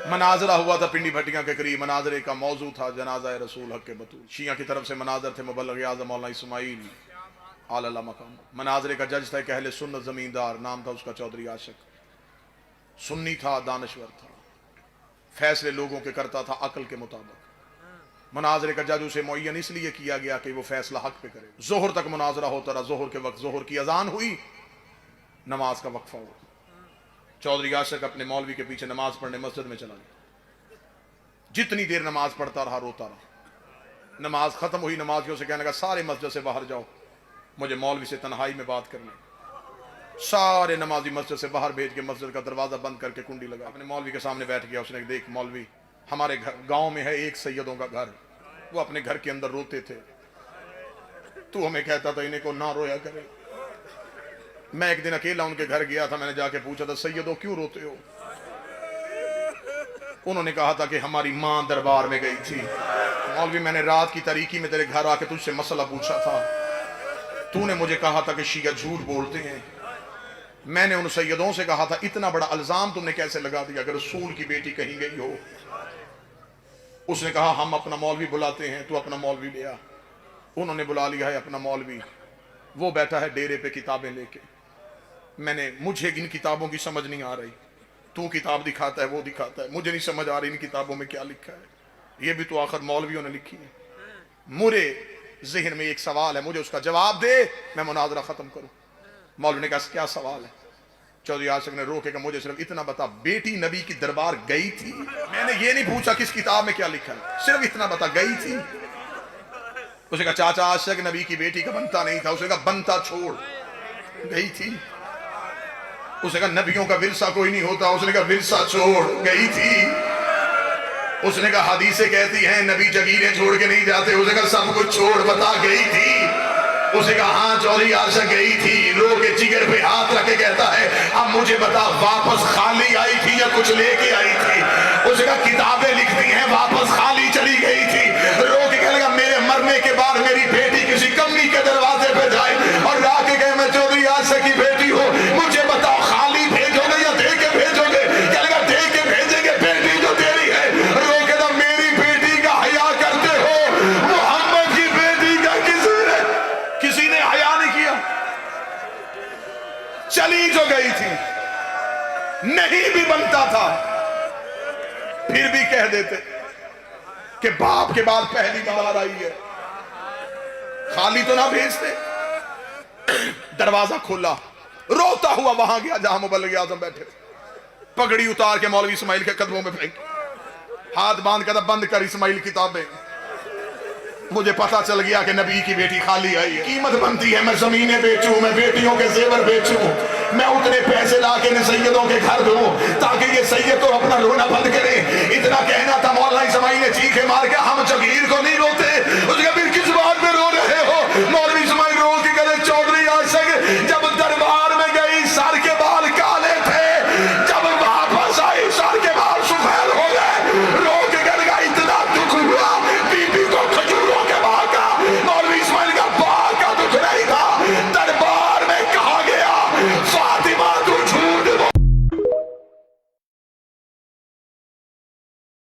मनाजरा हुआ था पिंडी भट्टियां के करीब। मनाजरे का मौजू था जनाजा रसूल हक के बतूल। शिया की तरफ से मनाजर थे मुबल्लिग आज़म मौलाना इस्माइल आला मकाम। मनाजरे का जज था अहले सुन्नत जमींदार, नाम था उसका चौधरी आशिक। सुन्नी था, दानश्वर था, फैसले लोगों के करता था अकल के मुताबिक। मनाजरे का जज उसे मुअय्यन इसलिए किया गया कि वो फैसला हक पे करे। जोहर तक मुनाजरा होता रहा। जोहर के वक्त जोहर की अजान हुई, नमाज का वक्फा हुआ। चौधरी आशिक अपने मौलवी के पीछे नमाज पढ़ने मस्जिद में चला गया। जितनी देर नमाज पढ़ता रहा रोता रहा। नमाज खत्म हुई, नमाज के उसे कहने लगा सारे मस्जिद से बाहर जाओ, मुझे मौलवी से तन्हाई में बात करनी। सारे नमाजी मस्जिद से बाहर भेज के मस्जिद का दरवाजा बंद करके कुंडी लगा अपने मौलवी के सामने बैठ गया। उसने देख मौलवी, हमारे गांव में है एक सैयदों का घर, वो अपने घर के अंदर रोते थे, तू हमें कहता था इन्हें को ना रोया करे। मैं एक दिन अकेला उनके घर गया था, मैंने जाके पूछा था सैयदों क्यों रोते हो? उन्होंने कहा था कि हमारी मां दरबार में गई थी। मौलवी, मैंने रात की तारीकी में तेरे घर आके तुझसे मसला पूछा था, तूने मुझे कहा था कि शिया झूठ बोलते हैं। मैंने उन सैयदों से कहा था इतना बड़ा इल्जाम तुमने कैसे लगा दिया कि रसूल की बेटी कहीं गई हो? उसने कहा हम अपना मौलवी बुलाते हैं, तू अपना मौलवी ले आ। उन्होंने बुला लिया है अपना मौलवी, वो बैठा है डेरे पे किताबें लेके। मुझे इन किताबों की समझ नहीं आ रही, तू किताब दिखाता है वो दिखाता है, मुझे नहीं समझ आ रही इन किताबों में क्या लिखा है। ये भी तो आखिर मौलवियों ने लिखी है। मेरे जहन में एक सवाल है, मुझे उसका जवाब दे, मैं मुनाजरा खत्म करूं। मौलवी ने कहा क्या सवाल है? चौधरी आशिक ने रो के कहा मुझे सिर्फ इतना बता, बेटी नबी की दरबार गई थी? मैंने ये नहीं पूछा किस किताब में क्या लिखा है, सिर्फ इतना बता गई थी? उसने कहा चाचा आशिक नबी की बेटी का बनता नहीं था। उसने कहा बनता छोड़, गई थी। उसने कहा नबियों का विरसा कोई नहीं होता। उसने कहा विरसा छोड़, गई थी। उसने कहा हदीसें कहती हैं नबी जगीरें छोड़ के नहीं जाते। उसने कहा सब कुछ छोड़, बता गई थी? उसने कहा हाँ चौधरी आशिक गई थी। रो के जिगर पे हाथ रख के कहता है अब मुझे बता वापस खाली आई थी या कुछ लेके आई थी? उसने कहा किताबें लिखती हैं वापस खाली चली गई थी। रो के कहने लगा मेरे मरने के बाद मेरी बेटी किसी कमी के दरवाजे पे जाए और ला के कहे मैं चौधरी आशिक की बेटी हो, मुझे बताओ खाली भेजोगे या दे के भेजोगे? कहने दे के भेजेंगे, बेटी जो तेरी है। रो के ना मेरी बेटी का हया करते हो, मोहम्मद की बेटी का किसी ने हया नहीं किया। चली जो गई थी, नहीं भी बनता था फिर भी कह देते कि बाप के बाद पहली बार आई है, खाली तो ना भेजते। दरवाजा खोला, रोता हुआ वहां गया जहां मुबल्लिग आज़म बैठे थे। पगड़ी उतार के मौलवी इस्माइल के कदमों में फेंक, हाथ बांध कर बंद कर इस्माइल किताबें, मुझे पता चल गया कि नबी की बेटी खाली आई है। कीमत बनती है, मैं जमीनें बेचूं, मैं बेटियों के जेवर बेचूं, मैं उतने पैसे लाके इन सैयदों के घर दूं ताकि ये सैयद तो अपना रोना बंद करे। इतना कहना था, मौलाना इस्माइल ने चीखे मार के हम जगीर को नहीं रोते।